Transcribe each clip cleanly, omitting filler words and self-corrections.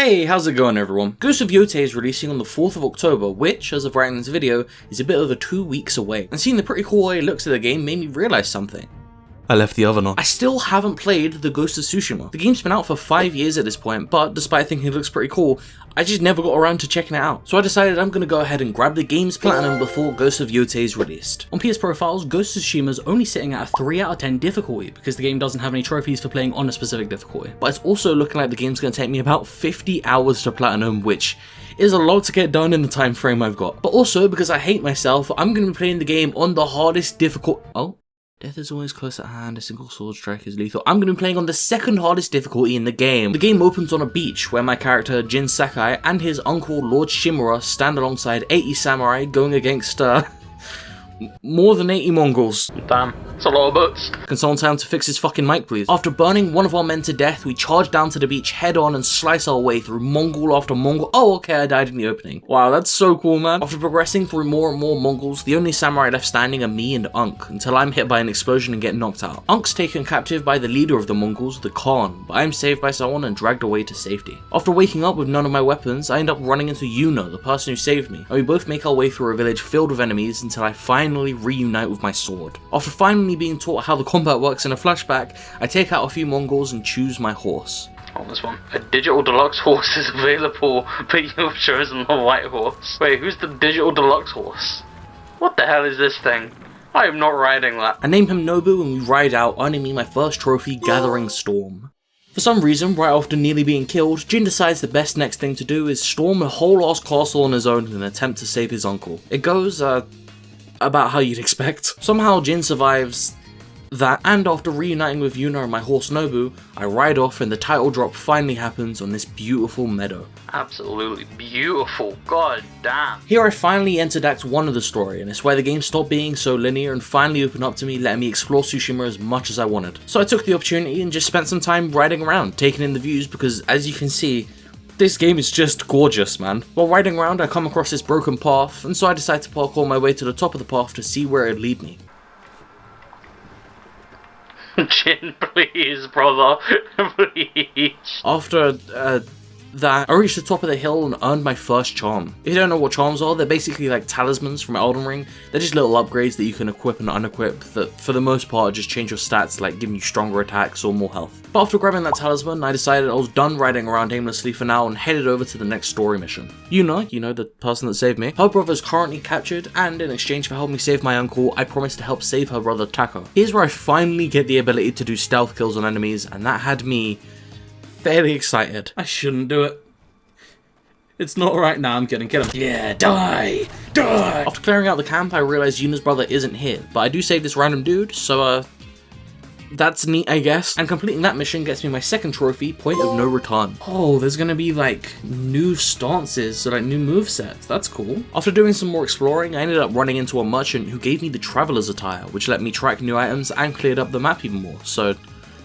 Hey, how's it going everyone? Ghost of Yotei is releasing on the 4th of October, which, as of writing this video, is a bit over 2 weeks away. And seeing the pretty cool way it looks at the game made me realise something. I left the oven on. I still haven't played the Ghost of Tsushima. The game's been out for 5 years at this point, but despite thinking it looks pretty cool, I just never got around to checking it out. So I decided I'm gonna go ahead and grab the game's platinum before Ghost of Yotei is released. On PS profiles, Ghost of Tsushima is only sitting at a 3 out of 10 difficulty because the game doesn't have any trophies for playing on a specific difficulty. But it's also looking like the game's gonna take me about 50 hours to platinum, which is a lot to get done in the time frame I've got. But also, because I hate myself, I'm gonna be playing the game on the hardest difficult— oh? Death is always close at hand, a single sword strike is lethal. I'm going to be playing on the second hardest difficulty in the game. The game opens on a beach where my character Jin Sakai and his uncle Lord Shimura stand alongside 80 samurai going against more than 80 Mongols. Damn, it's a lot of boats. Can someone tell him to fix his fucking mic, please? After burning one of our men to death, we charge down to the beach head on and slice our way through Mongol after Mongol. Oh, okay, I died in the opening. Wow, that's so cool, man. After progressing through more and more Mongols, the only samurai left standing are me and Unk, until I'm hit by an explosion and get knocked out. Unk's taken captive by the leader of the Mongols, the Khan, but I'm saved by someone and dragged away to safety. After waking up with none of my weapons, I end up running into Yuna, the person who saved me, and we both make our way through a village filled with enemies until I finally reunite with my sword. After finally being taught how the combat works in a flashback, I take out a few Mongols and choose my horse. On this one, a digital deluxe horse is available, but you've chosen the white horse. Wait, who's the digital deluxe horse? What the hell is this thing? I am not riding that. I name him Nobu and we ride out, earning me my first trophy, Gathering Storm. For some reason, right after nearly being killed, Jin decides the best next thing to do is storm a whole ass castle on his own in an attempt to save his uncle. It goes, about how you'd expect. Somehow Jin survives that, and after reuniting with Yuna and my horse Nobu, I ride off and the title drop finally happens on this beautiful meadow. Absolutely beautiful, god damn. Here I finally entered Act 1 of the story, and it's where the game stopped being so linear and finally opened up to me, letting me explore Tsushima as much as I wanted. So I took the opportunity and just spent some time riding around, taking in the views, because as you can see, this game is just gorgeous, man. While riding around, I come across this broken path, and so I decide to parkour my way to the top of the path to see where it'd lead me. Jin, please, brother. Please. After, that, I reached the top of the hill and earned my first charm. If you don't know what charms are, they're basically like talismans from Elden Ring. They're just little upgrades that you can equip and unequip that, for the most part, just change your stats, like giving you stronger attacks or more health. But after grabbing that talisman, I decided I was done riding around aimlessly for now and headed over to the next story mission. Yuna, you know, the person that saved me, her brother is currently captured, and in exchange for helping me save my uncle, I promised to help save her brother Tako. Here's where I finally get the ability to do stealth kills on enemies, and that had me fairly excited. I shouldn't do it. It's not right now, I'm kidding, kill him. Yeah, die! Die! After clearing out the camp, I realized Yuna's brother isn't here, but I do save this random dude, so that's neat, I guess. And completing that mission gets me my second trophy, Point of No Return. Oh, there's gonna be like new stances, so like new movesets, that's cool. After doing some more exploring, I ended up running into a merchant who gave me the Traveler's Attire, which let me track new items and cleared up the map even more, so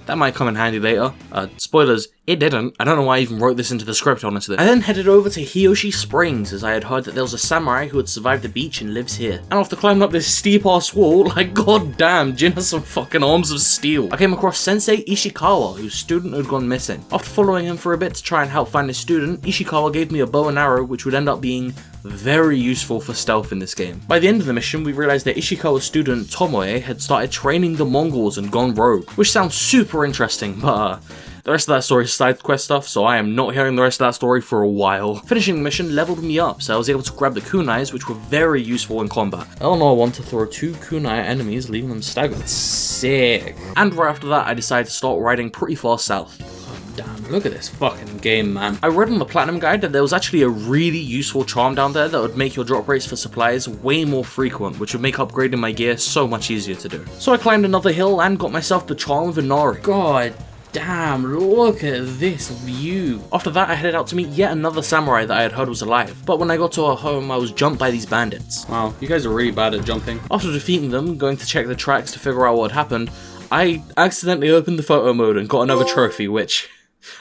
that might come in handy later. Spoilers, it didn't. I don't know why I even wrote this into the script, honestly. I then headed over to Hiyoshi Springs, as I had heard that there was a samurai who had survived the beach and lives here. And after climbing up this steep ass wall, like god damn, Jin has some fucking arms of steel. I came across Sensei Ishikawa, whose student had gone missing. After following him for a bit to try and help find his student, Ishikawa gave me a bow and arrow, which would end up being very useful for stealth in this game. By the end of the mission, we realized that Ishikawa's student Tomoe had started training the Mongols and gone rogue, which sounds super interesting, but the rest of that story is side quest stuff, so I am not hearing the rest of that story for a while. Finishing the mission leveled me up, so I was able to grab the kunais, which were very useful in combat. I don't know, I want to throw 2 kunai at enemies, leaving them staggered. Sick. And right after that, I decided to start riding pretty far south. Damn, look at this fucking game, man. I read on the Platinum Guide that there was actually a really useful charm down there that would make your drop rates for supplies way more frequent, which would make upgrading my gear so much easier to do. So I climbed another hill and got myself the charm of Inari. God damn, look at this view. After that, I headed out to meet yet another samurai that I had heard was alive, but when I got to her home, I was jumped by these bandits. Wow, you guys are really bad at jumping. After defeating them, going to check the tracks to figure out what had happened, I accidentally opened the photo mode and got another trophy, which,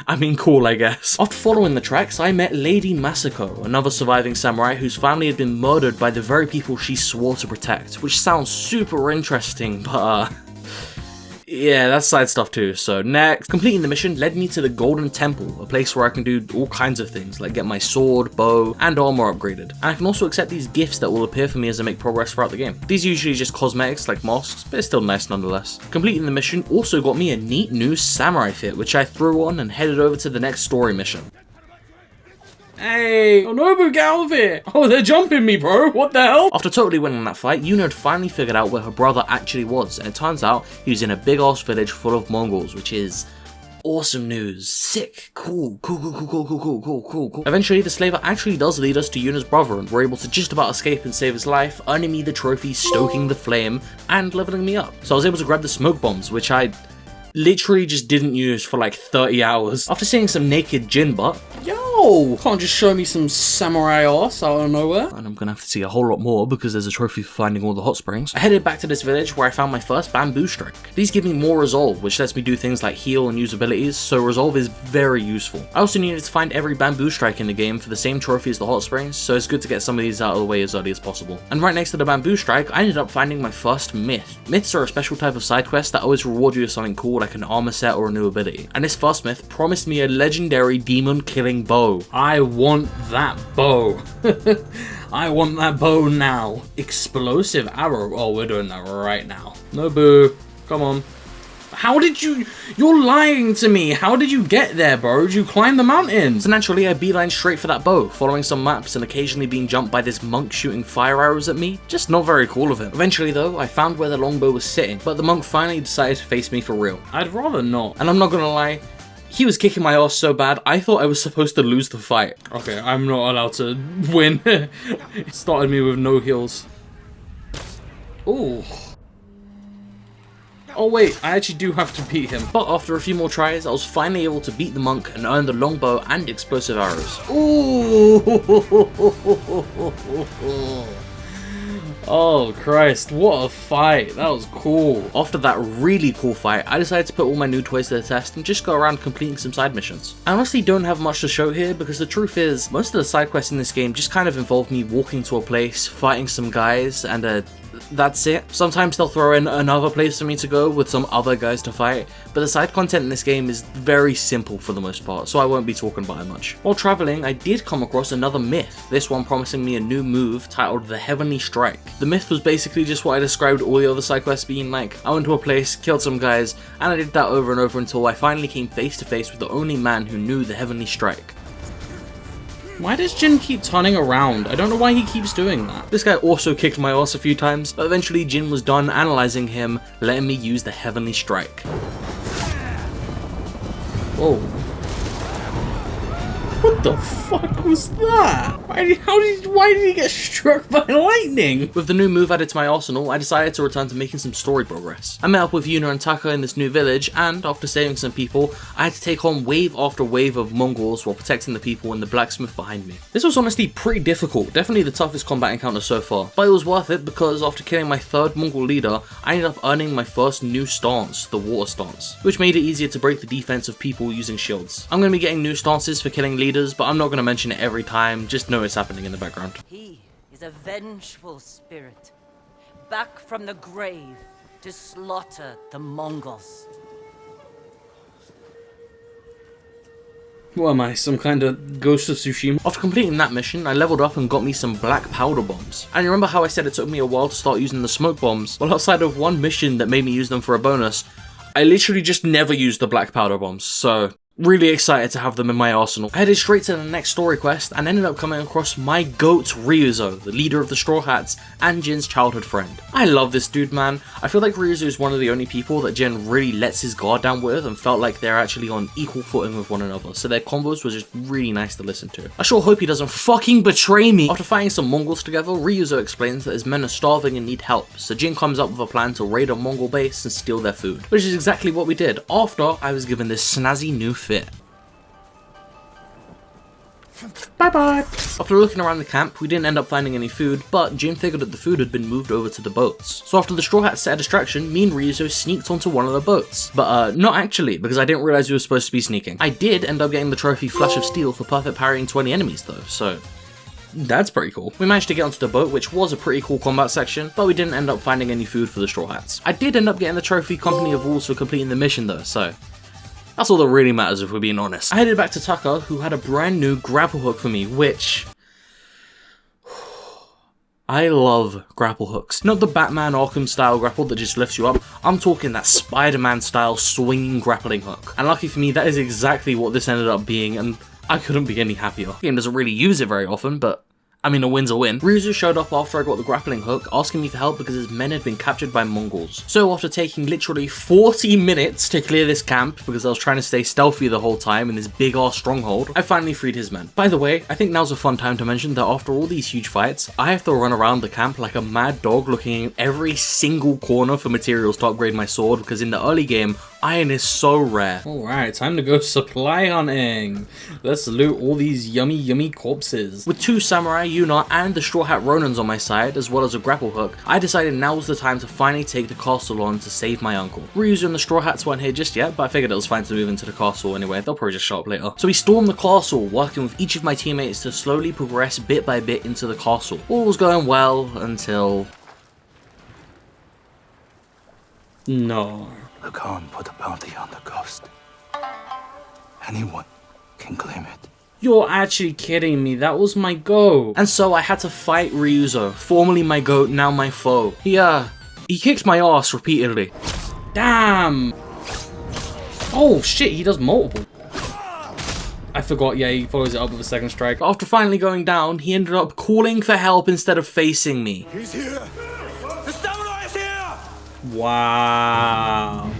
I mean, cool, I guess. After following the tracks, I met Lady Masako, another surviving samurai whose family had been murdered by the very people she swore to protect, which sounds super interesting, but yeah, that's side stuff too. So next, completing the mission led me to the Golden Temple, a place where I can do all kinds of things, like get my sword, bow, and armor upgraded. And I can also accept these gifts that will appear for me as I make progress throughout the game. These are usually just cosmetics like masks, but it's still nice nonetheless. Completing the mission also got me a neat new samurai fit, which I threw on and headed over to the next story mission. Hey, Nobu, get out of here! Oh, they're jumping me, bro! What the hell? After totally winning that fight, Yuna had finally figured out where her brother actually was, and it turns out he was in a big ass village full of Mongols, which is awesome news. Sick. Cool. Eventually, the slaver actually does lead us to Yuna's brother, and we're able to just about escape and save his life, earning me the trophy, stoking the flame, and leveling me up. So I was able to grab the smoke bombs, which I literally just didn't use for like 30 hours. After seeing some naked Jin butt, yo, can't just show me some samurai ass out of nowhere. And I'm gonna have to see a whole lot more because there's a trophy for finding all the hot springs. I headed back to this village where I found my first bamboo strike. These give me more resolve, which lets me do things like heal and use abilities, so resolve is very useful. I also needed to find every bamboo strike in the game for the same trophy as the hot springs, so it's good to get some of these out of the way as early as possible. And right next to the bamboo strike, I ended up finding my first myth. Myths are a special type of side quest that always reward you with something cool like an armor set or a new ability. And this first myth promised me a legendary demon killing bow. I want that bow. I want that bow now. Explosive arrow. Oh, we're doing that right now. Nobu, come on. How did you... You're lying to me. How did you get there, bro? Did you climb the mountain? So naturally, I beeline straight for that bow, following some maps and occasionally being jumped by this monk shooting fire arrows at me. Just not very cool of him. Eventually, though, I found where the longbow was sitting, but the monk finally decided to face me for real. I'd rather not. And I'm not gonna lie, he was kicking my ass so bad, I thought I was supposed to lose the fight. Okay, I'm not allowed to win. It started me with no heals. Ooh. Oh wait, I actually do have to beat him. But after a few more tries, I was finally able to beat the monk and earn the longbow and explosive arrows. Ooh! Oh Christ, what a fight. That was cool. After that really cool fight, I decided to put all my new toys to the test and just go around completing some side missions. I honestly don't have much to show here because the truth is, most of the side quests in this game just kind of involve me walking to a place, fighting some guys, and that's it. Sometimes they'll throw in another place for me to go with some other guys to fight, but the side content in this game is very simple for the most part, so I won't be talking about it much. While traveling, I did come across another myth, this one promising me a new move titled the Heavenly Strike. The myth was basically just what I described all the other side quests being like. I went to a place, killed some guys, and I did that over and over until I finally came face to face with the only man who knew the Heavenly Strike. Why does Jin keep turning around? I don't know why he keeps doing that. This guy also kicked my ass a few times, but eventually Jin was done analyzing him, letting me use the Heavenly Strike. Whoa. What the fuck was that? Why did he get struck by lightning? With the new move added to my arsenal, I decided to return to making some story progress. I met up with Yuna and Taka in this new village, and after saving some people, I had to take on wave after wave of Mongols while protecting the people and the blacksmith behind me. This was honestly pretty difficult, definitely the toughest combat encounter so far, but it was worth it because after killing my third Mongol leader, I ended up earning my first new stance, the water stance, which made it easier to break the defense of people using shields. I'm going to be getting new stances for killing leaders, but I'm not going to mention it every time, just know it's happening in the background. He is a vengeful spirit, back from the grave to slaughter the Mongols. What am I, some kind of Ghost of Tsushima? After completing that mission, I leveled up and got me some black powder bombs. And you remember how I said it took me a while to start using the smoke bombs? Well, outside of one mission that made me use them for a bonus, I literally just never used the black powder bombs, so really excited to have them in my arsenal. I headed straight to the next story quest and ended up coming across my goat Ryuzo, the leader of the Straw Hats and Jin's childhood friend. I love this dude, man. I feel like Ryuzo is one of the only people that Jin really lets his guard down with and felt like they're actually on equal footing with one another, so their combos were just really nice to listen to. I sure hope he doesn't fucking betray me. After fighting some Mongols together, Ryuzo explains that his men are starving and need help, so Jin comes up with a plan to raid a Mongol base and steal their food, which is exactly what we did after I was given this snazzy new fit. Bye bye! After looking around the camp, we didn't end up finding any food, but Jin figured that the food had been moved over to the boats. So after the Straw Hats set a distraction, me and Ryuzo sneaked onto one of the boats. But not actually, because I didn't realize we were supposed to be sneaking. I did end up getting the trophy Flash of Steel for perfect parrying 20 enemies though, so That's pretty cool. We managed to get onto the boat, which was a pretty cool combat section, but we didn't end up finding any food for the Straw Hats. I did end up getting the trophy Company of Wolves for completing the mission though, so that's all that really matters if we're being honest. I headed back to Tucker, who had a brand new grapple hook for me, which I love grapple hooks. Not the Batman Arkham style grapple that just lifts you up. I'm talking that Spider-Man style swinging grappling hook. And lucky for me, that is exactly what this ended up being, and I couldn't be any happier. The game doesn't really use it very often, but I mean, a win's a win. Ryuzu showed up after I got the grappling hook, asking me for help because his men had been captured by Mongols. So after taking literally 40 minutes to clear this camp, because I was trying to stay stealthy the whole time in this big ass stronghold, I finally freed his men. By the way, I think now's a fun time to mention that after all these huge fights, I have to run around the camp like a mad dog looking in every single corner for materials to upgrade my sword, because in the early game, iron is so rare. Alright, time to go supply hunting. Let's loot all these yummy corpses. With 2 samurai, Yuna, and the Straw Hat Ronins on my side, as well as a grapple hook, I decided now was the time to finally take the castle on to save my uncle. Ryuzu and the Straw Hats weren't here just yet, but I figured it was fine to move into the castle anyway. They'll probably just show up later. So we stormed the castle, working with each of my teammates to slowly progress bit by bit into the castle. All was going well until... no. The Khan put a bounty on the ghost. Anyone can claim it. You're actually kidding me, that was my goat. And so I had to fight Ryuzo, formerly my goat, now my foe. He kicked my ass repeatedly. Damn! Oh shit, he does multiple. I forgot, yeah, he follows it up with a second strike. But after finally going down, he ended up calling for help instead of facing me. He's here! The samurai is here! Wow.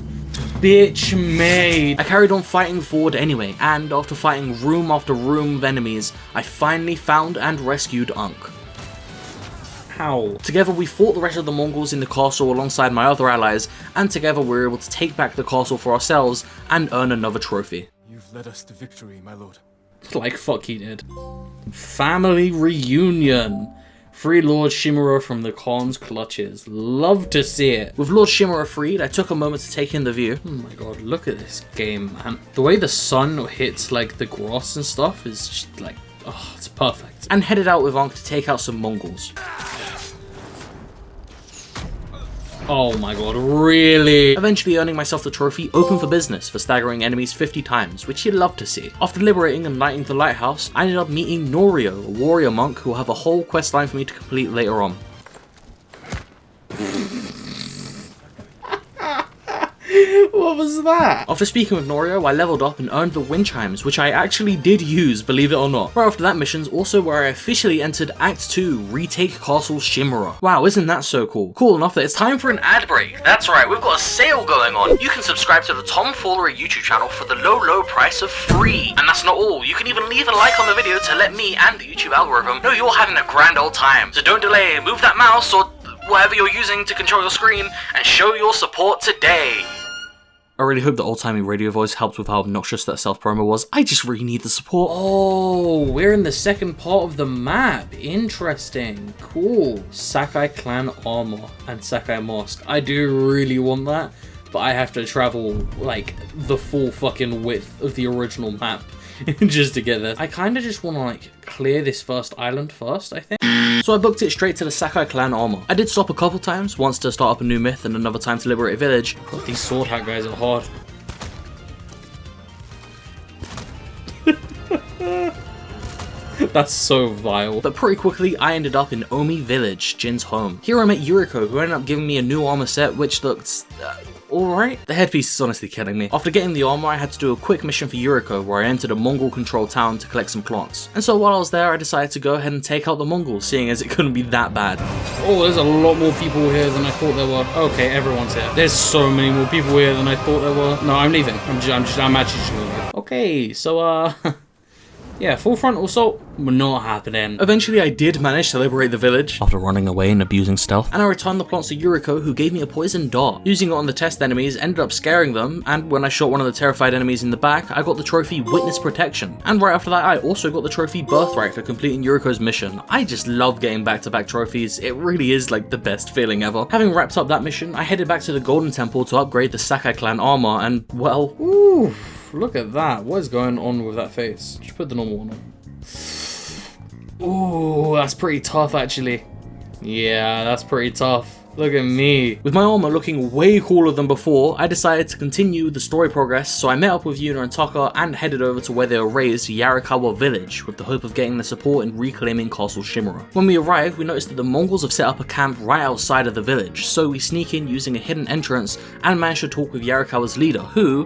Bitch made. I carried on fighting forward anyway, and after fighting room after room of enemies, I finally found and rescued Unk. How? Together we fought the rest of the Mongols in the castle alongside my other allies, and together we were able to take back the castle for ourselves and earn another trophy. You've led us to victory, my lord. Like fuck he did. Family reunion. Free Lord Shimura from the Khan's clutches. Love to see it. With Lord Shimura freed, I took a moment to take in the view. Oh my god, look at this game, man. The way the sun hits like the grass and stuff is just like, oh, it's perfect. And headed out with Ankh to take out some Mongols. Oh my god, really? Eventually earning myself the trophy Open for Business for staggering enemies 50 times, which you'd love to see. After liberating and lighting the lighthouse, I ended up meeting Norio, a warrior monk who will have a whole quest line for me to complete later on. What was that? After speaking with Norio, I leveled up and earned the wind chimes, which I actually did use, believe it or not. Right after that mission's also where I officially entered Act 2, Retake Castle Shimura. Wow, isn't that so cool? Cool enough that it's time for an ad break. That's right, we've got a sale going on. You can subscribe to the Tomfoolery YouTube channel for the low price of free. And that's not all, you can even leave a like on the video to let me and the YouTube algorithm know you're having a grand old time. So don't delay, move that mouse or whatever you're using to control your screen and show your support today. I really hope the old-timey radio voice helped with how obnoxious that self-promo was. I just really need the support. Oh, we're in the second part of the map. Interesting. Cool. Sakai clan armor and Sakai mosque. I do really want that, but I have to travel, like, the full fucking width of the original map just to get there. I kind of just want to, like, clear this first island first, I think. So I booked it straight to the Sakai clan armor. I did stop a couple times, once to start up a new myth and another time to liberate a village. God, these sword hat guys are hard. That's so vile. But pretty quickly, I ended up in Omi Village, Jin's home. Here I met Yuriko, who ended up giving me a new armor set, which looked alright. The headpiece is honestly killing me. After getting the armor, I had to do a quick mission for Yuriko, where I entered a Mongol-controlled town to collect some plants. And so while I was there, I decided to go ahead and take out the Mongols, seeing as it couldn't be that bad. Oh, there's a lot more people here than I thought there were. Okay, everyone's here. There's so many more people here than I thought there were. No, I'm leaving. I'm actually just gonna leave. Okay, so yeah, full frontal assault, not happening. Eventually I did manage to liberate the village after running away and abusing stealth, and I returned the plants to Yuriko, who gave me a poison dart. Using it on the test enemies ended up scaring them, and when I shot one of the terrified enemies in the back, I got the trophy Witness Protection. And right after that I also got the trophy Birthright for completing Yuriko's mission. I just love getting back-to-back trophies, it really is like the best feeling ever. Having wrapped up that mission, I headed back to the Golden Temple to upgrade the Sakai clan armor, and well, ooh. Look at that. What is going on with that face? Just put the normal one on. Ooh, that's pretty tough actually. Yeah, that's pretty tough. Look at me. With my armor looking way cooler than before, I decided to continue the story progress, so I met up with Yuna and Taka and headed over to where they were raised, Yarikawa village, with the hope of getting the support in reclaiming Castle Shimura. When we arrived, we noticed that the Mongols have set up a camp right outside of the village, so we sneak in using a hidden entrance and manage to talk with Yarikawa's leader, who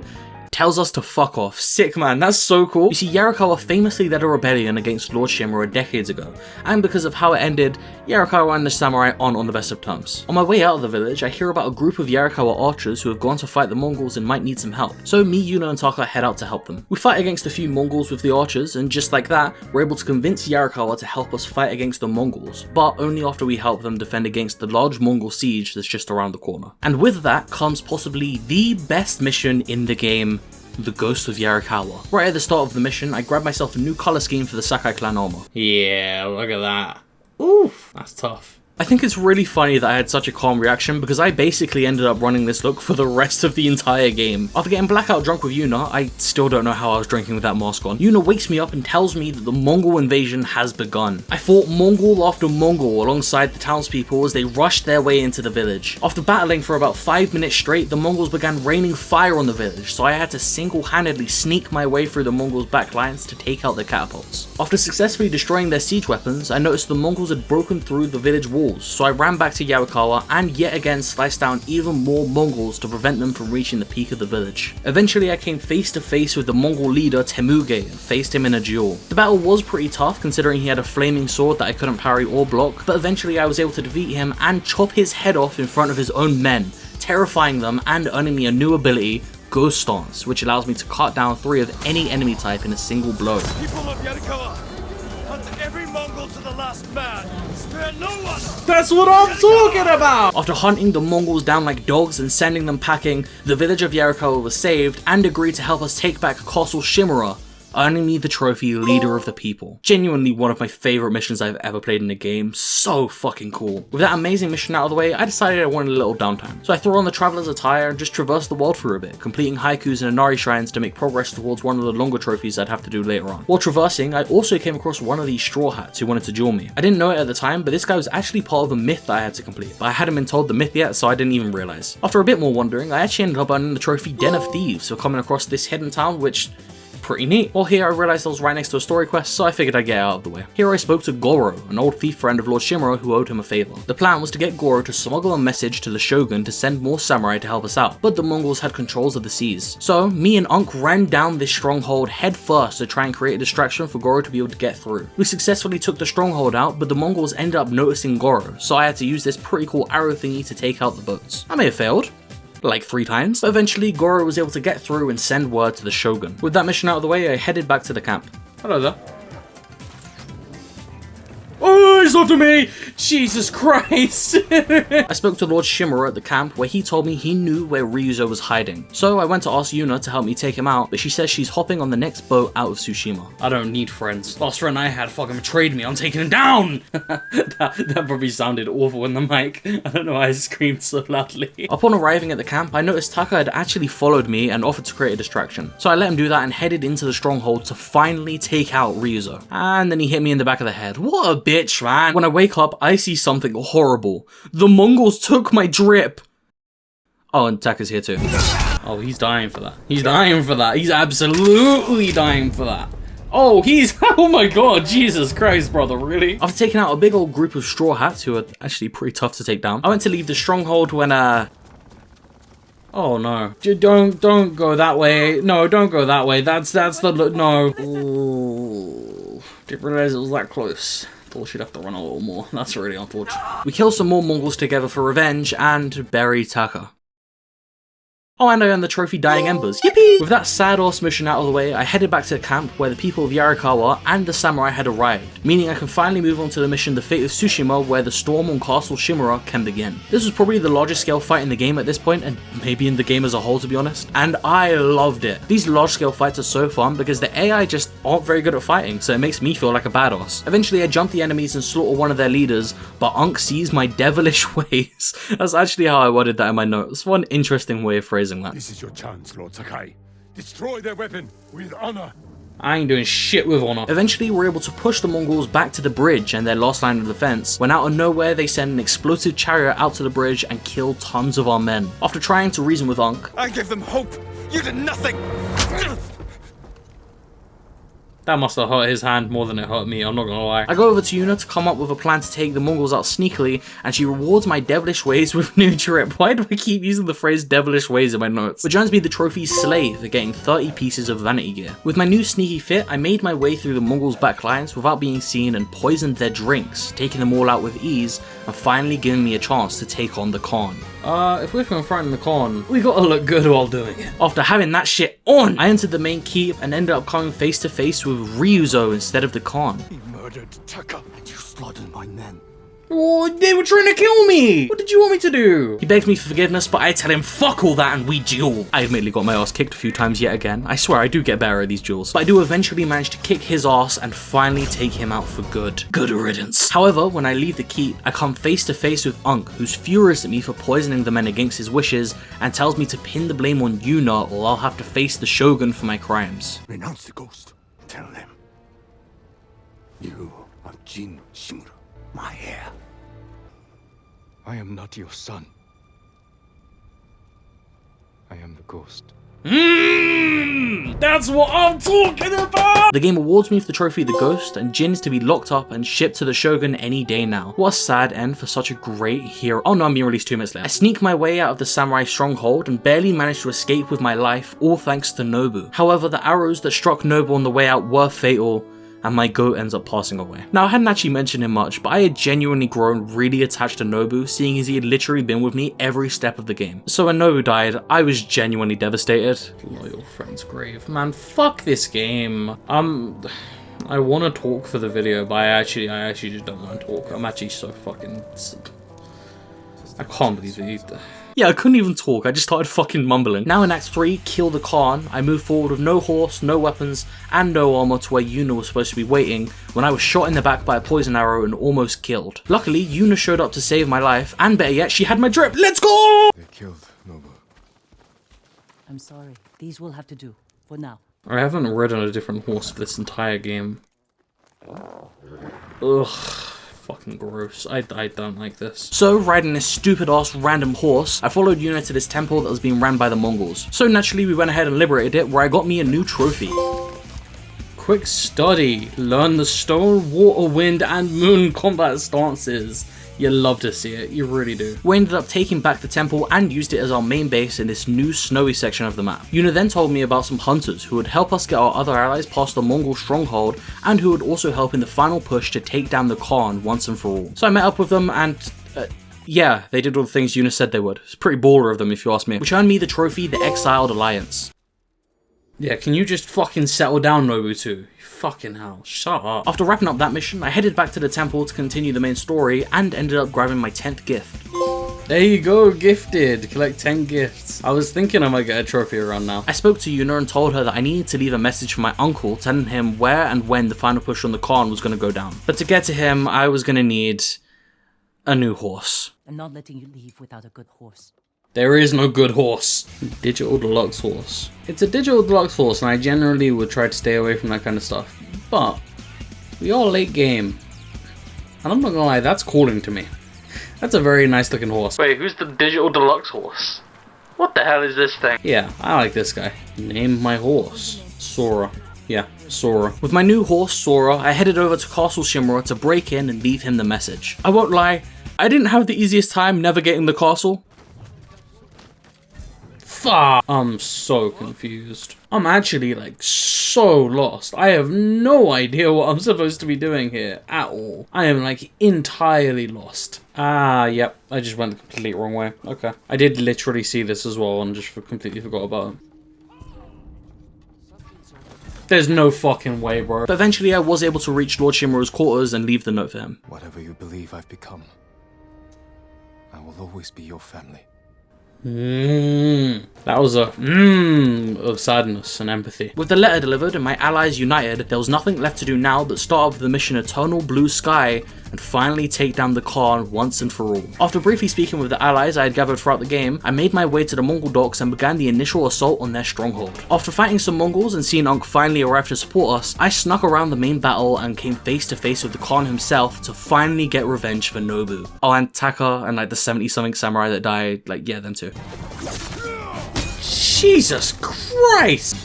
tells us to fuck off. Sick, man, that's so cool. You see, Yarikawa famously led a rebellion against Lord Shimura decades ago, and because of how it ended, Yarikawa and the samurai aren't on the best of terms. On my way out of the village, I hear about a group of Yarikawa archers who have gone to fight the Mongols and might need some help, so me, Yuna and Taka head out to help them. We fight against a few Mongols with the archers, and just like that, we're able to convince Yarikawa to help us fight against the Mongols, but only after we help them defend against the large Mongol siege that's just around the corner. And with that comes possibly the best mission in the game, the Ghost of Yarikawa. Right at the start of the mission, I grabbed myself a new colour scheme for the Sakai clan armor. Yeah, look at that. Oof, that's tough. I think it's really funny that I had such a calm reaction because I basically ended up running this look for the rest of the entire game. After getting blackout drunk with Yuna, I still don't know how I was drinking with that mask on. Yuna wakes me up and tells me that the Mongol invasion has begun. I fought Mongol after Mongol alongside the townspeople as they rushed their way into the village. After battling for about 5 minutes straight, the Mongols began raining fire on the village, so I had to single-handedly sneak my way through the Mongols' backlines to take out their catapults. After successfully destroying their siege weapons, I noticed the Mongols had broken through the village wall, so I ran back to Yarikawa and yet again sliced down even more Mongols to prevent them from reaching the peak of the village. Eventually I came face to face with the Mongol leader Temuge and faced him in a duel. The battle was pretty tough considering he had a flaming sword that I couldn't parry or block, but eventually I was able to defeat him and chop his head off in front of his own men, terrifying them and earning me a new ability, Ghost Stance, which allows me to cut down 3 of any enemy type in a single blow. People of Yarikawa, hunt every Mongol to the last man. Spare no one. That's what I'm talking about! After hunting the Mongols down like dogs and sending them packing, the village of Yarikawa was saved and agreed to help us take back Castle Shimura, earning me the trophy Leader of the People. Genuinely one of my favourite missions I've ever played in a game, so fucking cool. With that amazing mission out of the way, I decided I wanted a little downtime. So I threw on the Traveler's attire and just traversed the world for a bit, completing haikus and Inari shrines to make progress towards one of the longer trophies I'd have to do later on. While traversing, I also came across one of these straw hats who wanted to duel me. I didn't know it at the time, but this guy was actually part of a myth that I had to complete, but I hadn't been told the myth yet, so I didn't even realise. After a bit more wondering, I actually ended up earning the trophy Den of Thieves for coming across this hidden town, which pretty neat. While here, I realised I was right next to a story quest, so I figured I'd get out of the way. Here I spoke to Goro, an old thief friend of Lord Shimura who owed him a favour. The plan was to get Goro to smuggle a message to the Shogun to send more samurai to help us out, but the Mongols had controls of the seas. So, me and Unk ran down this stronghold head first to try and create a distraction for Goro to be able to get through. We successfully took the stronghold out, but the Mongols ended up noticing Goro, so I had to use this pretty cool arrow thingy to take out the boats. I may have failed, like 3 times, but eventually Goro was able to get through and send word to the Shogun. With that mission out of the way, I headed back to the camp. Hello there. Oh, it's after me! Jesus Christ! I spoke to Lord Shimura at the camp where he told me he knew where Ryuzo was hiding. So I went to ask Yuna to help me take him out, but she says she's hopping on the next boat out of Tsushima. I don't need friends. Last friend I had fucking betrayed me, I'm taking him down! that probably sounded awful in the mic. I don't know why I screamed so loudly. Upon arriving at the camp, I noticed Taka had actually followed me and offered to create a distraction. So I let him do that and headed into the stronghold to finally take out Ryuzo. And then he hit me in the back of the head. What a bitch, man. When I wake up, I see something horrible. The Mongols took my drip. Oh, and Taka's here too. Oh, he's dying for that. He's dying for that. He's absolutely dying for that. Oh, oh my god, Jesus Christ, brother, really? After taking out a big old group of straw hats who are actually pretty tough to take down, I went to leave the stronghold when, oh no. Don't go that way. No, don't go that way. That's the, no. Ooh, didn't realize it was that close. Thought she'd have to run a little more. That's really unfortunate. We kill some more Mongols together for revenge and bury Taka. Oh, and I earned the trophy Dying Embers. Yippee! With that sad-ass mission out of the way, I headed back to the camp where the people of Yarikawa and the samurai had arrived, meaning I can finally move on to the mission The Fate of Tsushima, where the storm on Castle Shimura can begin. This was probably the largest scale fight in the game at this point, and maybe in the game as a whole, to be honest, and I loved it. These large scale fights are so fun because the AI just aren't very good at fighting, so it makes me feel like a badass. Eventually I jump the enemies and slaughter one of their leaders, but Unk sees my devilish ways. That's actually how I worded that in my notes. One interesting way of phrasing that. This is your chance, Lord Sakai. Destroy their weapon with honor. I ain't doing shit with honor. Eventually, we're able to push the Mongols back to the bridge and their last line of defense, when out of nowhere they send an explosive chariot out to the bridge and kill tons of our men. After trying to reason with Ankh, I gave them hope. You did nothing. that must have hurt his hand more than it hurt me, I'm not gonna lie. I go over to Yuna to come up with a plan to take the Mongols out sneakily, and she rewards my devilish ways with new drip. Why do I keep using the phrase devilish ways in my notes? Which earns me the trophy slave for getting 30 pieces of vanity gear. With my new sneaky fit, I made my way through the Mongols' back lines without being seen and poisoned their drinks, taking them all out with ease, and finally giving me a chance to take on the Khan. If we're confronting the Khan, we gotta look good while doing it. After having that shit on, I entered the main keep and ended up coming face to face with Ryuzo instead of the Khan. He murdered Taka. And you slaughtered my men. Oh, they were trying to kill me! What did you want me to do? He begs me for forgiveness, but I tell him fuck all that and we duel. I admittedly got my ass kicked a few times yet again. I swear I do get better at these duels. But I do eventually manage to kick his ass and finally take him out for good. Good riddance. However, when I leave the keep, I come face to face with Ankh, who's furious at me for poisoning the men against his wishes and tells me to pin the blame on Yuna or I'll have to face the Shogun for my crimes. Renounce the ghost. Tell them. You are Jin Sakai, my heir. I am not your son. I am the ghost. That's what I'm talking about! The game awards me for the trophy of the Ghost, and Jin is to be locked up and shipped to the Shogun any day now. What a sad end for such a great hero. Oh no, I'm being released 2 minutes later. I sneak my way out of the samurai stronghold and barely managed to escape with my life, all thanks to Nobu. However, the arrows that struck Nobu on the way out were fatal, and my goat ends up passing away. Now, I hadn't actually mentioned him much, but I had genuinely grown really attached to Nobu, seeing as he had literally been with me every step of the game. So when Nobu died, I was genuinely devastated. Loyal friend's grave. Man, fuck this game. I want to talk for the video, but I actually just don't want to talk. I'm actually so fucking... I can't believe it. Yeah, I couldn't even talk, I just started fucking mumbling. Now in Act 3, Kill the Khan, I move forward with no horse, no weapons, and no armor to where Yuna was supposed to be waiting when I was shot in the back by a poison arrow and almost killed. Luckily, Yuna showed up to save my life, and better yet, she had my drip. Let's go! They killed Nobu. I'm sorry. These will have to do, for now. I haven't ridden a different horse for this entire game. Ugh. Fucking gross. I don't like this. So, riding this stupid ass random horse, I followed Yuna to this temple that was being ran by the Mongols. So naturally, we went ahead and liberated it, where I got me a new trophy. Quick study. Learn the stone, water, wind, and moon combat stances. You love to see it, you really do. We ended up taking back the temple and used it as our main base in this new snowy section of the map. Yuna then told me about some hunters who would help us get our other allies past the Mongol stronghold and who would also help in the final push to take down the Khan once and for all. So I met up with them and yeah, they did all the things Yuna said they would. It's pretty baller of them if you ask me. Which earned me the trophy, the Exiled Alliance. Yeah, can you just fucking settle down, Nobu? Fucking hell, shut up. After wrapping up that mission, I headed back to the temple to continue the main story and ended up grabbing my 10th gift. There you go, gifted. Collect 10 gifts. I was thinking I might get a trophy around now. I spoke to Yuna and told her that I needed to leave a message for my uncle telling him where and when the final push on the Khan was going to go down. But to get to him, I was going to need a new horse. I'm not letting you leave without a good horse. There is no good horse. Digital deluxe horse. It's a digital deluxe horse and I generally would try to stay away from that kind of stuff. But we are late game. And I'm not gonna lie, that's calling to me. That's a very nice looking horse. Wait, who's the digital deluxe horse? What the hell is this thing? Yeah, I like this guy. Name my horse. Sora. Yeah, Sora. With my new horse, Sora, I headed over to Castle Shimura to break in and leave him the message. I won't lie, I didn't have the easiest time navigating the castle. I'm so confused. I'm actually like so lost. I have no idea what I'm supposed to be doing here at all. I am like entirely lost. Yep. I just went the complete wrong way. Okay. I did literally see this as well and just completely forgot about it. There's no fucking way, bro. But eventually I was able to reach Lord Shimura's quarters and leave the note for him. Whatever you believe I've become, I will always be your family. That was a of sadness and empathy. With the letter delivered and my allies united, there was nothing left to do now but start up the mission Eternal Blue Sky and finally take down the Khan once and for all. After briefly speaking with the allies I had gathered throughout the game, I made my way to the Mongol docks and began the initial assault on their stronghold. After fighting some Mongols and seeing Ankh finally arrive to support us, I snuck around the main battle and came face to face with the Khan himself to finally get revenge for Nobu. Oh, and Taka and like the 70-something samurai that died, like, yeah, them too. Jesus Christ!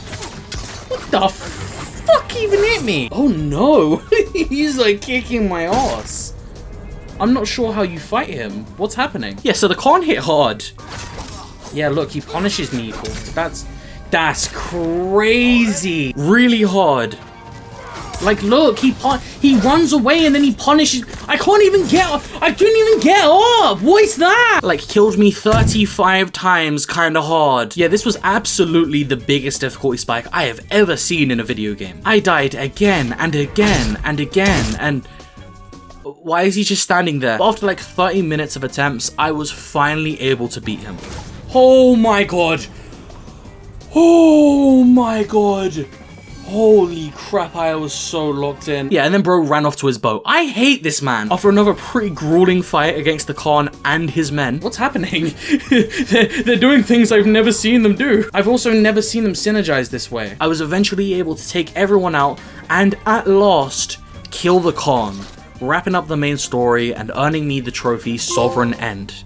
What the fuck even hit me? Oh no, he's like kicking my ass. I'm not sure how you fight him. What's happening? Yeah, so the Khan hit hard. Yeah, look, he punishes me for that's crazy. Really hard. Like, look, he runs away and then he punishes. I can't even get up. I couldn't even get up. What is that? Like, killed me 35 times kind of hard. Yeah, this was absolutely the biggest difficulty spike I have ever seen in a video game. I died again and again and again, and why is he just standing there? But after like 30 minutes of attempts, I was finally able to beat him. Oh my god. Oh my god. Holy crap, I was so locked in. Yeah, and then bro ran off to his boat. I hate this man. After another pretty grueling fight against the Khan and his men. What's happening? they're doing things I've never seen them do. I've also never seen them synergize this way. I was eventually able to take everyone out and at last kill the Khan, wrapping up the main story and earning me the trophy Sovereign End.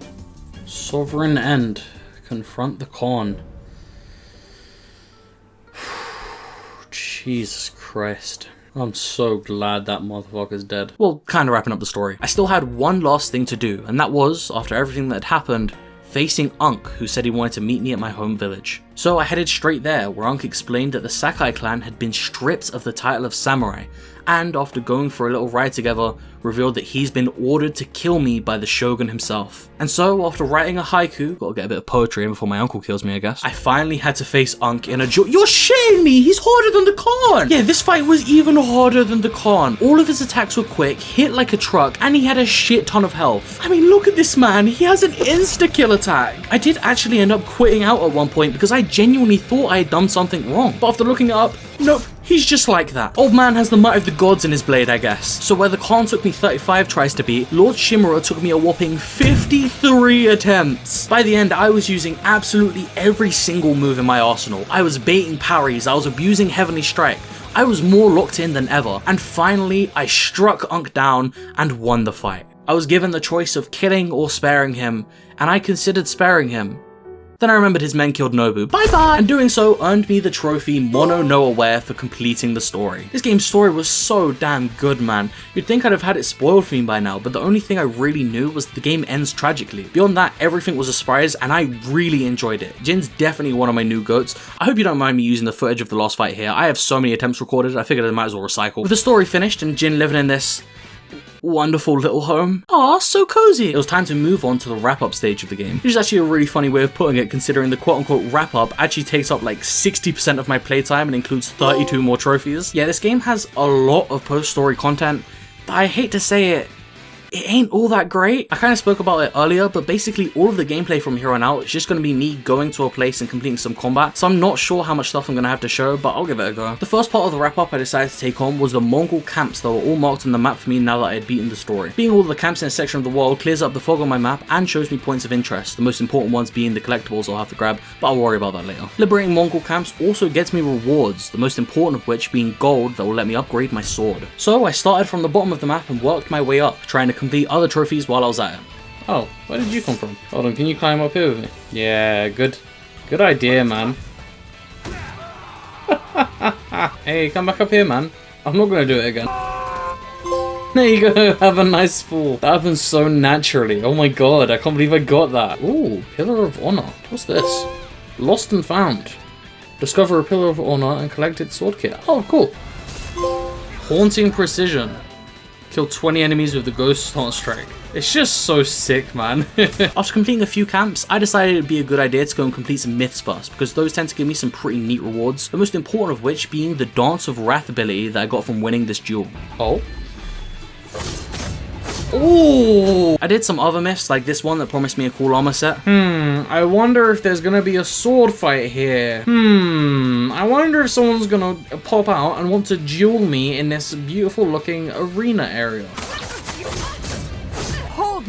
Sovereign End. Confront the Khan. Jesus Christ. I'm so glad that motherfucker's dead. Well, kind of wrapping up the story. I still had one last thing to do, and that was, after everything that had happened, facing Ankh, who said he wanted to meet me at my home village. So I headed straight there, where Ankh explained that the Sakai clan had been stripped of the title of samurai, and after going for a little ride together, revealed that he's been ordered to kill me by the Shogun himself. And so, after writing a haiku, gotta get a bit of poetry in before my uncle kills me, I guess, I finally had to face Ankh in a duel. You're shitting me! He's harder than the Khan! Yeah, this fight was even harder than the Khan. All of his attacks were quick, hit like a truck, and he had a shit ton of health. I mean, look at this man, he has an insta-kill attack. I did actually end up quitting out at one point because I genuinely thought I had done something wrong. But after looking it up, nope. He's just like that. Old man has the might of the gods in his blade, I guess. So where the Khan took me 35 tries to beat, Lord Shimura took me a whopping 53 attempts. By the end, I was using absolutely every single move in my arsenal. I was baiting parries, I was abusing Heavenly Strike. I was more locked in than ever. And finally, I struck Ankh down and won the fight. I was given the choice of killing or sparing him, and I considered sparing him. Then I remembered his men killed Nobu. Bye bye! And doing so earned me the trophy Mono no Aware for completing the story. This game's story was so damn good, man. You'd think I'd have had it spoiled for me by now, but the only thing I really knew was the game ends tragically. Beyond that, everything was a surprise and I really enjoyed it. Jin's definitely one of my new goats. I hope you don't mind me using the footage of the last fight here. I have so many attempts recorded, I figured I might as well recycle. With the story finished and Jin living in this wonderful little home. Aw, so cozy. It was time to move on to the wrap-up stage of the game, which is actually a really funny way of putting it, considering the quote-unquote wrap-up actually takes up like 60% of my playtime and includes 32 more trophies. Yeah, this game has a lot of post-story content, but I hate to say it, it ain't all that great. I kind of spoke about it earlier, but basically all of the gameplay from here on out is just going to be me going to a place and completing some combat, so I'm not sure how much stuff I'm going to have to show, but I'll give it a go. The first part of the wrap-up I decided to take on was the Mongol camps that were all marked on the map for me now that I had beaten the story. Being all of the camps in a section of the world clears up the fog on my map and shows me points of interest, the most important ones being the collectibles I'll have to grab, but I'll worry about that later. Liberating Mongol camps also gets me rewards, the most important of which being gold that will let me upgrade my sword. So I started from the bottom of the map and worked my way up, trying to complete other trophies while I was at it. Oh, where did you come from? Hold on, can you climb up here with me? Yeah, good idea, man. Hey, come back up here, man. I'm not gonna do it again. There you go, have a nice fall. That happens so naturally. Oh my god, I can't believe I got that. Ooh, Pillar of Honor. What's this? Lost and found. Discover a Pillar of Honor and collect its sword kit. Oh, cool. Haunting Precision. Kill 20 enemies with the Ghost Start Strike. It's just so sick, man. After completing a few camps, I decided it'd be a good idea to go and complete some myths first, because those tend to give me some pretty neat rewards, the most important of which being the Dance of Wrath ability that I got from winning this duel. Oh. Ooh! I did some other myths, like this one that promised me a cool armor set. I wonder if there's gonna be a sword fight here. I wonder if someone's gonna pop out and want to duel me in this beautiful looking arena area.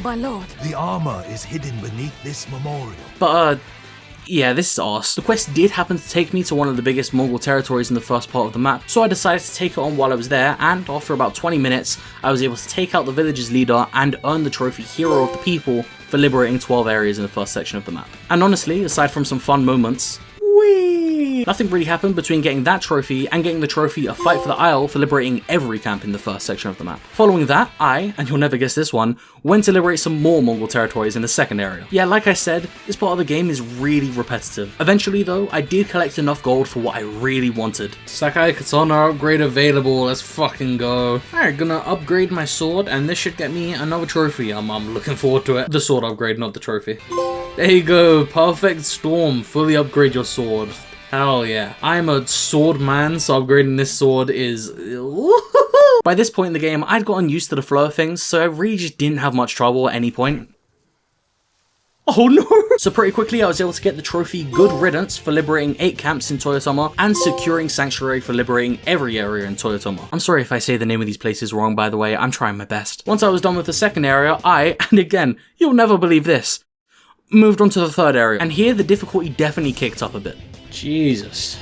My lord. The armor is hidden beneath this memorial. But, yeah, this is arse. The quest did happen to take me to one of the biggest Mongol territories in the first part of the map, so I decided to take it on while I was there, and after about 20 minutes, I was able to take out the village's leader and earn the trophy Hero of the People for liberating 12 areas in the first section of the map. And honestly, aside from some fun moments, nothing really happened between getting that trophy and getting the trophy A Fight for the Isle for liberating every camp in the first section of the map. Following that, I, and you'll never guess this one, went to liberate some more Mongol territories in the second area. Yeah, like I said, this part of the game is really repetitive. Eventually though, I did collect enough gold for what I really wanted. Sakai katana upgrade available, let's fucking go. Alright, gonna upgrade my sword and this should get me another trophy. I'm looking forward to it. The sword upgrade, not the trophy. There you go, perfect storm, fully upgrade your sword. Hell yeah. I'm a sword man, so upgrading this sword is... By this point in the game, I'd gotten used to the flow of things, so I really just didn't have much trouble at any point. Oh no! So pretty quickly I was able to get the trophy Good Riddance for liberating 8 camps in Toyotama and securing Sanctuary for liberating every area in Toyotama. I'm sorry if I say the name of these places wrong, by the way, I'm trying my best. Once I was done with the second area, and again, you'll never believe this, moved on to the third area, and here the difficulty definitely kicked up a bit. Jesus,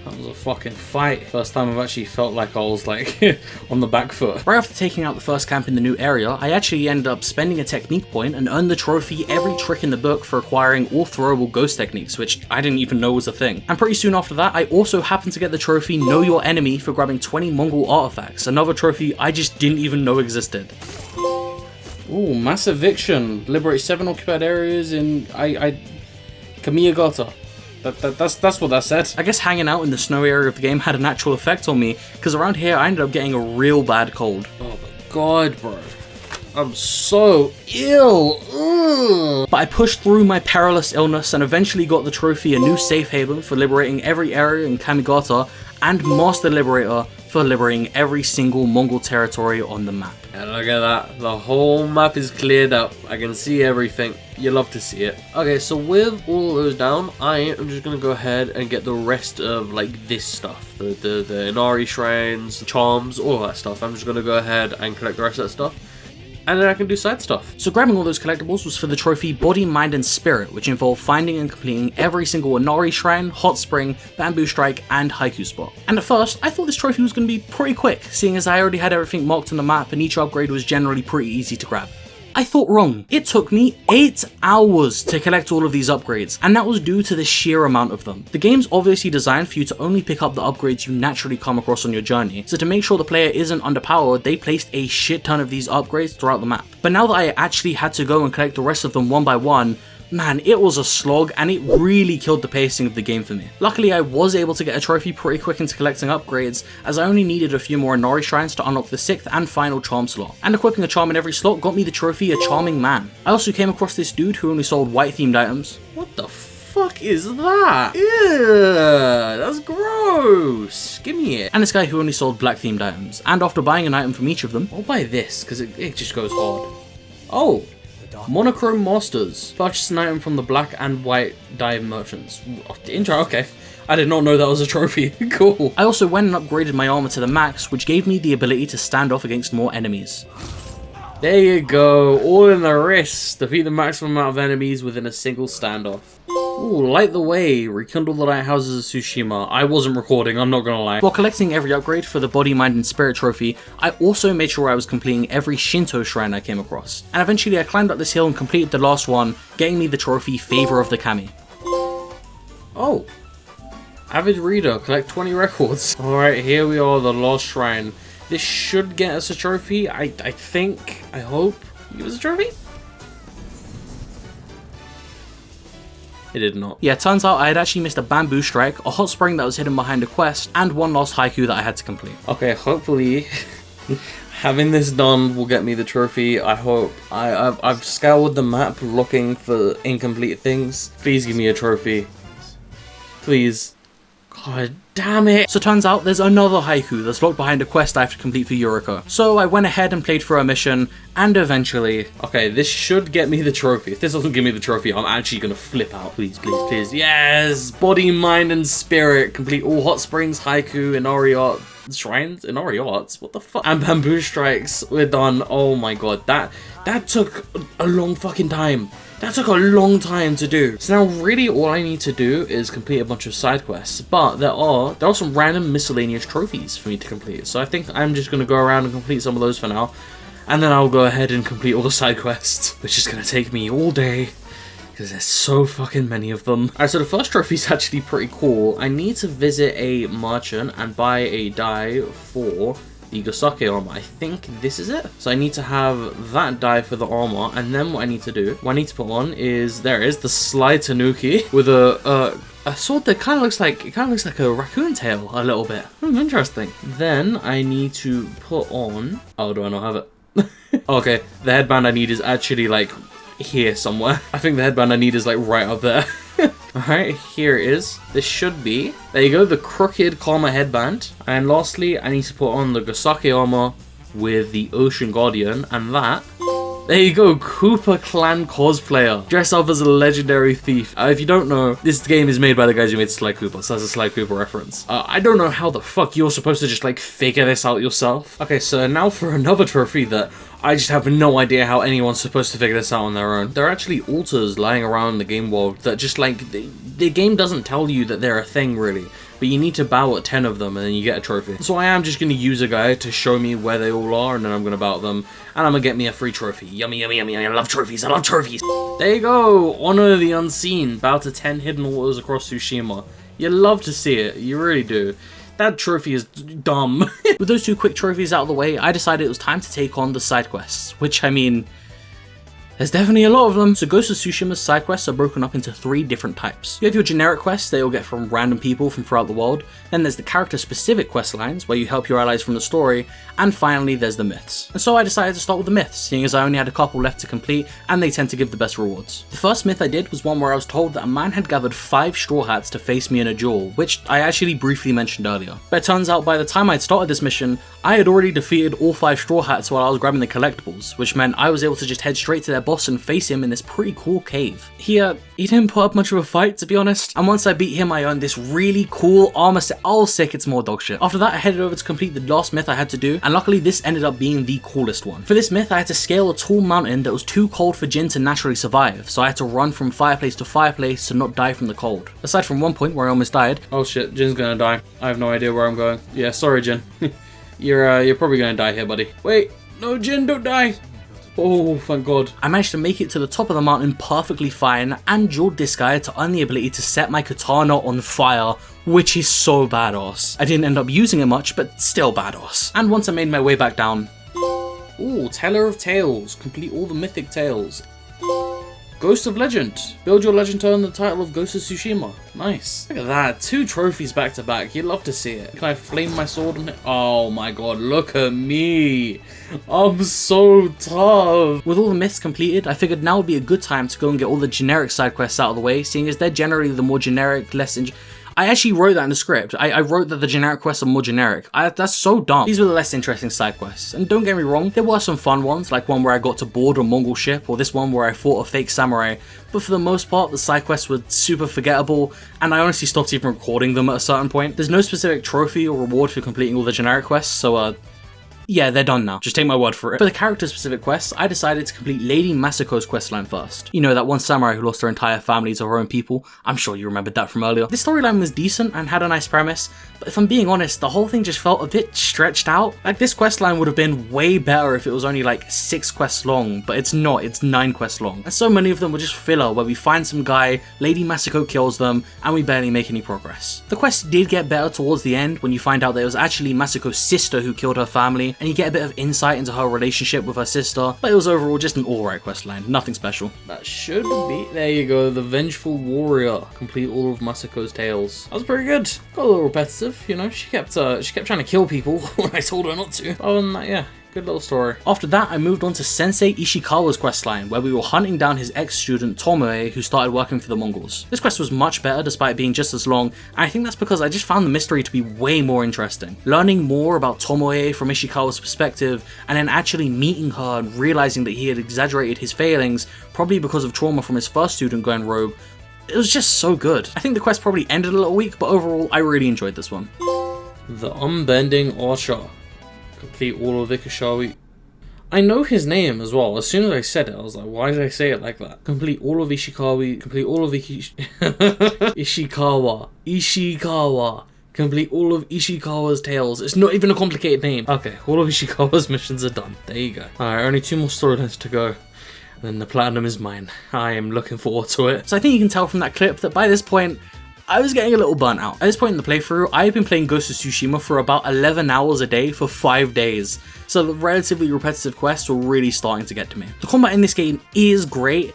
that was a fucking fight. First time I've actually felt like I was like on the back foot. Right after taking out the first camp in the new area, I actually ended up spending a technique point and earned the trophy Every Trick in the Book for acquiring all throwable ghost techniques, which I didn't even know was a thing. And pretty soon after that, I also happened to get the trophy Know Your Enemy for grabbing 20 Mongol artifacts, another trophy I just didn't even know existed. Ooh, Mass Eviction. Liberate 7 occupied areas in Kamiyagata. That's what that said. I guess hanging out in the snowy area of the game had an actual effect on me, because around here I ended up getting a real bad cold. Oh my god, bro. I'm so ill. Ugh. But I pushed through my perilous illness and eventually got the trophy A New Safe Haven for liberating every area in Kamigata and Master Liberator for liberating every single Mongol territory on the map. And look at that, the whole map is cleared up. I can see everything. You love to see it. Okay, so with all of those down, I am just gonna go ahead and get the rest of like this stuff. The Inari shrines, charms, all that stuff. I'm just gonna go ahead and collect the rest of that stuff. And then I can do side stuff. So grabbing all those collectibles was for the trophy Body, Mind and Spirit, which involved finding and completing every single Inari Shrine, Hot Spring, Bamboo Strike and Haiku spot. And at first, I thought this trophy was going to be pretty quick, seeing as I already had everything marked on the map and each upgrade was generally pretty easy to grab. I thought wrong. It took me 8 hours to collect all of these upgrades, and that was due to the sheer amount of them. The game's obviously designed for you to only pick up the upgrades you naturally come across on your journey, so to make sure the player isn't underpowered, they placed a shit ton of these upgrades throughout the map. But now that I actually had to go and collect the rest of them one by one, man, it was a slog and it really killed the pacing of the game for me. Luckily, I was able to get a trophy pretty quick into collecting upgrades, as I only needed a few more Inari shrines to unlock the 6th and final charm slot. And equipping a charm in every slot got me the trophy A Charming Man. I also came across this dude who only sold white themed items. What the fuck is that? Ew, that's gross. Give me it. And this guy who only sold black themed items. And after buying an item from each of them, I'll buy this because it just goes hard. Oh. Monochrome Masters. Purchase an item from the black and white dye merchants. Intro, okay. I did not know that was a trophy. Cool. I also went and upgraded my armor to the max, which gave me the ability to stand off against more enemies. There you go, all in the wrist. Defeat the maximum amount of enemies within a single standoff. Ooh, light the way. Rekindle the lighthouses of Tsushima. I wasn't recording, I'm not gonna lie. While collecting every upgrade for the Body, Mind and Spirit trophy, I also made sure I was completing every Shinto shrine I came across. And eventually I climbed up this hill and completed the last one, getting me the trophy Favor of the Kami. Oh. Avid reader, collect 20 records. Alright, here we are, the last shrine. This should get us a trophy, I think, I hope. Give us a trophy? It did not. Yeah, turns out I had actually missed a Bamboo Strike, a Hot Spring that was hidden behind a quest, and one last Haiku that I had to complete. Okay, hopefully having this done will get me the trophy, I hope. I've scoured the map looking for incomplete things. Please give me a trophy. Please. God damn it. So turns out there's another haiku that's locked behind a quest I have to complete for Yuriko. So I went ahead and played through a mission, and eventually, okay, this should get me the trophy. If this doesn't give me the trophy, I'm actually gonna flip out. Please, please, please. Yes! Body, mind, and spirit. Complete all hot springs, haiku, Inori shrines? Inori what the fuck? And bamboo strikes. We're done. Oh my god. That took a long fucking time. That took a long time to do. So now really all I need to do is complete a bunch of side quests, but there are some random miscellaneous trophies for me to complete. So I think I'm just going to go around and complete some of those for now, and then I'll go ahead and complete all the side quests, which is going to take me all day because there's so fucking many of them. Alright, so the first trophy is actually pretty cool. I need to visit a merchant and buy a die for the Gosake armor. I think this is it. So I need to have that die for the armor, and then what I need to put on is, there it is, the Sly Tanuki with a sword that kind of looks like a raccoon tail a little bit. Interesting. Then I need to put on, oh, do I not have it? Okay, the headband I need is actually like here somewhere. I think the headband I need is like right up there. Alright, here it is. This should be, there you go, the crooked Karma headband. And lastly, I need to put on the Gosake armor with the Ocean Guardian, and that, there you go, Koopa Clan cosplayer. Dress up as a legendary thief. If you don't know, this game is made by the guys who made Sly Cooper, so that's a Sly Cooper reference. I don't know how the fuck you're supposed to just like figure this out yourself. Okay, so now for another trophy that I just have no idea how anyone's supposed to figure this out on their own. There are actually altars lying around the game world that just like, the game doesn't tell you that they're a thing really, but you need to bow at 10 of them and then you get a trophy. So I am just going to use a guide to show me where they all are, and then I'm going to bow at them, and I'm going to get me a free trophy. Yummy, yummy, yummy, I love trophies, I love trophies! There you go, Honor the Unseen, bow to 10 hidden waters across Tsushima. You love to see it, you really do. That trophy is dumb. With those two quick trophies out of the way, I decided it was time to take on the side quests, which, I mean, there's definitely a lot of them. So Ghost of Tsushima's side quests are broken up into 3 different types. You have your generic quests that you'll get from random people from throughout the world, then there's the character-specific quest lines where you help your allies from the story, and finally there's the myths. And so I decided to start with the myths, seeing as I only had a couple left to complete, and they tend to give the best rewards. The first myth I did was one where I was told that a man had gathered 5 straw hats to face me in a duel, which I actually briefly mentioned earlier. But it turns out by the time I'd started this mission, I had already defeated all 5 straw hats while I was grabbing the collectibles, which meant I was able to just head straight to their boss and face him in this pretty cool cave. He didn't put up much of a fight, to be honest, and once I beat him I earned this really cool armor set. Oh sick, it's more dog shit. After that I headed over to complete the last myth I had to do, and luckily this ended up being the coolest one. For this myth I had to scale a tall mountain that was too cold for Jin to naturally survive, so I had to run from fireplace to fireplace to not die from the cold. Aside from one point where I almost died. Oh shit, Jin's gonna die. I have no idea where I'm going. Yeah, sorry Jin. You're probably gonna die here, buddy. Wait, no Jin, don't die! Oh, thank god. I managed to make it to the top of the mountain perfectly fine, and dueled this guy to earn the ability to set my katana on fire, which is so badass. I didn't end up using it much, but still badass. And once I made my way back down, ooh, Teller of Tales. Complete all the mythic tales. Ghost of Legend. Build your legend to earn the title of Ghost of Tsushima. Nice. Look at that. 2 trophies back to back. You'd love to see it. Can I flame my sword on it? Oh my god, look at me. I'm so tough. With all the myths completed, I figured now would be a good time to go and get all the generic side quests out of the way, seeing as they're generally the more generic, less I actually wrote that in the script. I wrote that the generic quests are more generic. That's so dumb. These were the less interesting side quests. And don't get me wrong, there were some fun ones, like one where I got to board a Mongol ship, or this one where I fought a fake samurai. But for the most part, the side quests were super forgettable, and I honestly stopped even recording them at a certain point. There's no specific trophy or reward for completing all the generic quests, so yeah, they're done now. Just take my word for it. For the character-specific quests, I decided to complete Lady Masako's questline first. You know, that one samurai who lost her entire family to her own people. I'm sure you remembered that from earlier. This storyline was decent and had a nice premise, but if I'm being honest, the whole thing just felt a bit stretched out. Like, this questline would have been way better if it was only like 6 quests long, but it's not, it's 9 quests long. And so many of them were just filler, where we find some guy, Lady Masako kills them, and we barely make any progress. The quest did get better towards the end when you find out that it was actually Masako's sister who killed her family, and you get a bit of insight into her relationship with her sister, but it was overall just an alright questline, nothing special. That should be, there you go, the Vengeful Warrior. Complete all of Masako's tales. That was pretty good. Got a little repetitive, you know, she kept trying to kill people when I told her not to. Oh, and that, yeah. good little story. After that, I moved on to Sensei Ishikawa's questline, where we were hunting down his ex-student Tomoe, who started working for the Mongols. This quest was much better despite being just as long, and I think that's because I just found the mystery to be way more interesting. Learning more about Tomoe from Ishikawa's perspective, and then actually meeting her and realizing that he had exaggerated his failings, probably because of trauma from his first student going rogue, it was just so good. I think the quest probably ended a little weak, but overall, I really enjoyed this one. The Unbending Archer. Complete all of Ikishawi. I know his name as well. As soon as I said it, I was like, why did I say it like that? Complete all of Ishikawa. Complete all of Ishikawa. Ishikawa. Complete all of Ishikawa's tales. It's not even a complicated name. Okay, all of Ishikawa's missions are done. There you go. Alright, only 2 more storylines to go. And the platinum is mine. I am looking forward to it. So I think you can tell from that clip that by this point, I was getting a little burnt out. At this point in the playthrough, I had been playing Ghost of Tsushima for about 11 hours a day for 5 days. So the relatively repetitive quests were really starting to get to me. The combat in this game is great,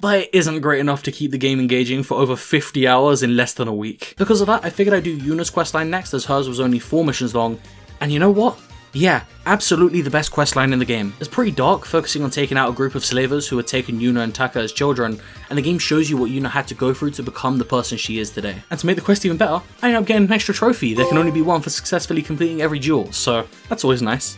but it isn't great enough to keep the game engaging for over 50 hours in less than a week. Because of that, I figured I'd do Yuna's questline next, as hers was only 4 missions long, and you know what? Yeah, absolutely the best questline in the game. It's pretty dark, focusing on taking out a group of slavers who had taken Yuna and Taka as children, and the game shows you what Yuna had to go through to become the person she is today. And to make the quest even better, I ended up getting an extra trophy. There can only be one for successfully completing every duel, so that's always nice.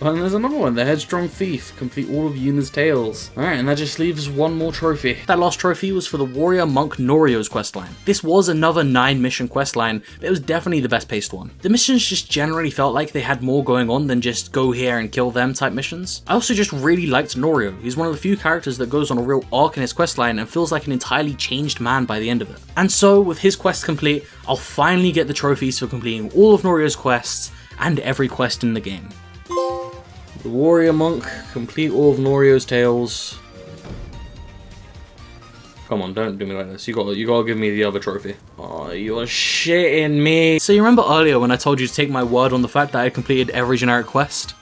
And there's another one, the Headstrong Thief, complete all of Yuna's tales. Alright, and that just leaves one more trophy. That last trophy was for the Warrior Monk Norio's questline. This was another 9 mission questline, but it was definitely the best paced one. The missions just generally felt like they had more going on than just go here and kill them type missions. I also just really liked Norio. He's one of the few characters that goes on a real arc in his questline and feels like an entirely changed man by the end of it. And so, with his quest complete, I'll finally get the trophies for completing all of Norio's quests and every quest in the game. The Warrior Monk, complete all of Norio's tales. Come on, don't do me like this. You gotta give me the other trophy. Oh, you're shitting me. So you remember earlier when I told you to take my word on the fact that I completed every generic quest?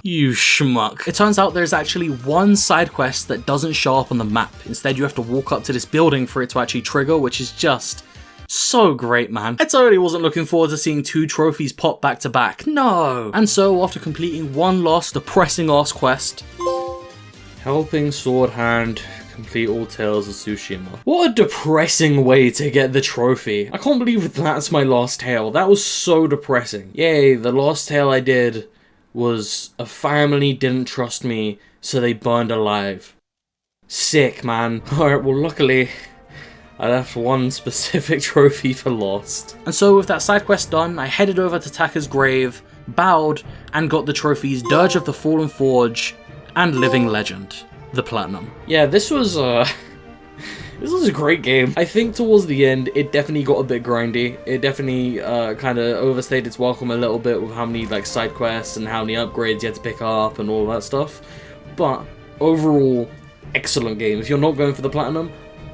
You schmuck. It turns out there's actually one side quest that doesn't show up on the map. Instead, you have to walk up to this building for it to actually trigger, which is just so great, man. I totally wasn't looking forward to seeing 2 trophies pop back to back. No! And so, after completing one last depressing ass quest, Helping Sword Hand, complete all Tales of Tsushima. What a depressing way to get the trophy. I can't believe that's my last tale. That was so depressing. Yay, the last tale I did was a family didn't trust me, so they burned alive. Sick, man. Alright, well luckily I left one specific trophy for Lost. And so with that side quest done, I headed over to Taka's grave, bowed, and got the trophies Dirge of the Fallen Forge and Living Legend, the Platinum. Yeah, this was a great game. I think towards the end, it definitely got a bit grindy. It definitely kind of overstayed its welcome a little bit with how many like side quests and how many upgrades you had to pick up and all that stuff. But overall, excellent game. If you're not going for the Platinum,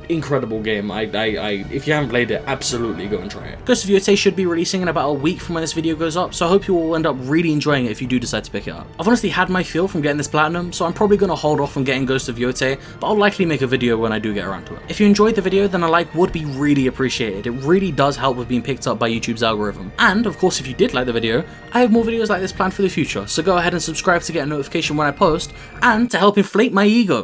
incredible game. If you haven't played it, absolutely go and try it. Ghost of Yotei should be releasing in about a week from when this video goes up, so I hope you will end up really enjoying it if you do decide to pick it up. I've honestly had my feel from getting this platinum, so I'm probably going to hold off on getting Ghost of Yotei, but I'll likely make a video when I do get around to it. If you enjoyed the video, then a like would be really appreciated. It really does help with being picked up by YouTube's algorithm. And, of course, if you did like the video, I have more videos like this planned for the future, so go ahead and subscribe to get a notification when I post, and to help inflate my ego.